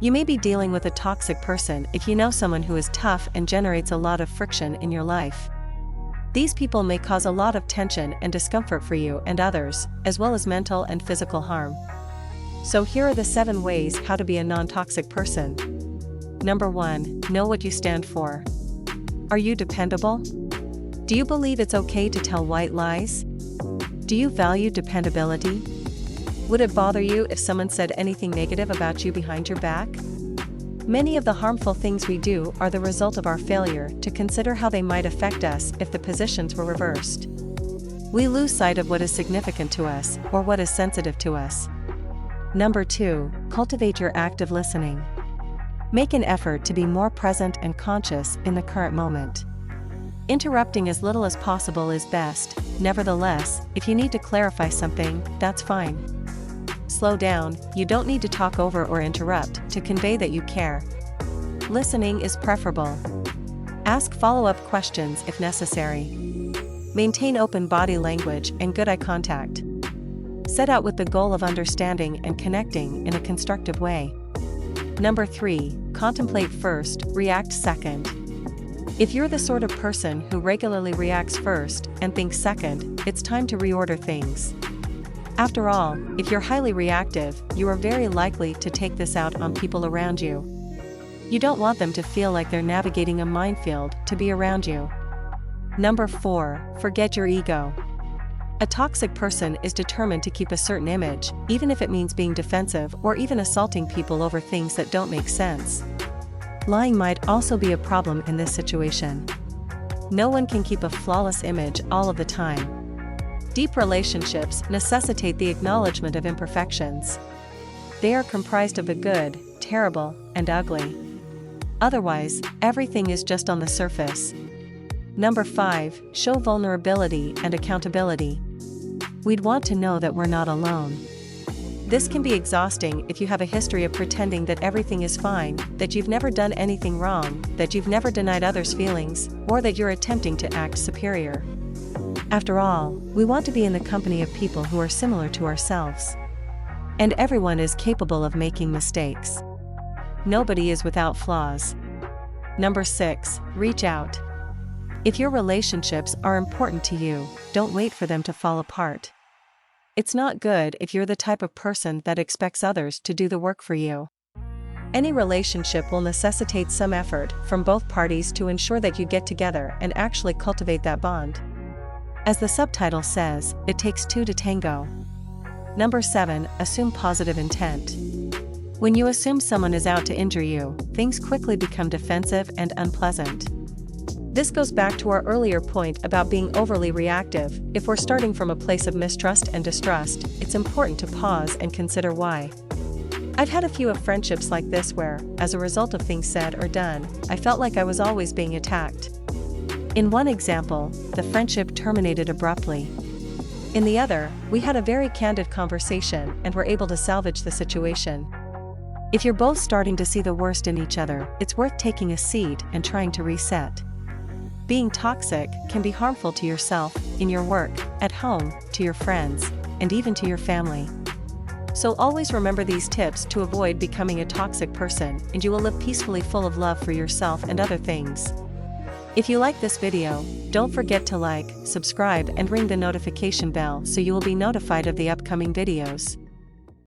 You may be dealing with a toxic person if you know someone who is tough and generates a lot of friction in your life. These people may cause a lot of tension and discomfort for you and others, as well as mental and physical harm. So here are the 7 ways how to be a non-toxic person. Number 1. Know what you stand for. Are you dependable? Do you believe it's okay to tell white lies? Do you value dependability? Would it bother you if someone said anything negative about you behind your back? Many of the harmful things we do are the result of our failure to consider how they might affect us if the positions were reversed. We lose sight of what is significant to us or what is sensitive to us. Number 2. Cultivate your active listening. Make an effort to be more present and conscious in the current moment. Interrupting as little as possible is best. Nevertheless, if you need to clarify something, that's fine. Slow down, you don't need to talk over or interrupt to convey that you care. Listening is preferable. Ask follow-up questions if necessary. Maintain open body language and good eye contact. Set out with the goal of understanding and connecting in a constructive way. Number 3. Contemplate first, react second. If you're the sort of person who regularly reacts first and thinks second, it's time to reorder things. After all, if you're highly reactive, you are very likely to take this out on people around you. You don't want them to feel like they're navigating a minefield to be around you. Number 4. Forget your ego. A toxic person is determined to keep a certain image, even if it means being defensive or even assaulting people over things that don't make sense. Lying might also be a problem in this situation. No one can keep a flawless image all of the time. Deep relationships necessitate the acknowledgement of imperfections. They are comprised of the good, terrible, and ugly. Otherwise, everything is just on the surface. Number 5. Show vulnerability and accountability. We'd want to know that we're not alone. This can be exhausting if you have a history of pretending that everything is fine, that you've never done anything wrong, that you've never denied others' feelings, or that you're attempting to act superior. After all, we want to be in the company of people who are similar to ourselves. And everyone is capable of making mistakes. Nobody is without flaws. Number 6. Reach out. If your relationships are important to you, don't wait for them to fall apart. It's not good if you're the type of person that expects others to do the work for you. Any relationship will necessitate some effort from both parties to ensure that you get together and actually cultivate that bond. As the subtitle says, it takes 2 to tango. Number 7. Assume positive intent. When you assume someone is out to injure you, things quickly become defensive and unpleasant. This goes back to our earlier point about being overly reactive. If we're starting from a place of mistrust and distrust, it's important to pause and consider why. I've had a few of friendships like this where, as a result of things said or done, I felt like I was always being attacked. In one example, the friendship terminated abruptly. In the other, we had a very candid conversation and were able to salvage the situation. If you're both starting to see the worst in each other, it's worth taking a seat and trying to reset. Being toxic can be harmful to yourself, in your work, at home, to your friends, and even to your family. So always remember these tips to avoid becoming a toxic person, and you will live peacefully full of love for yourself and other things. If you like this video, don't forget to like, subscribe and ring the notification bell so you will be notified of the upcoming videos.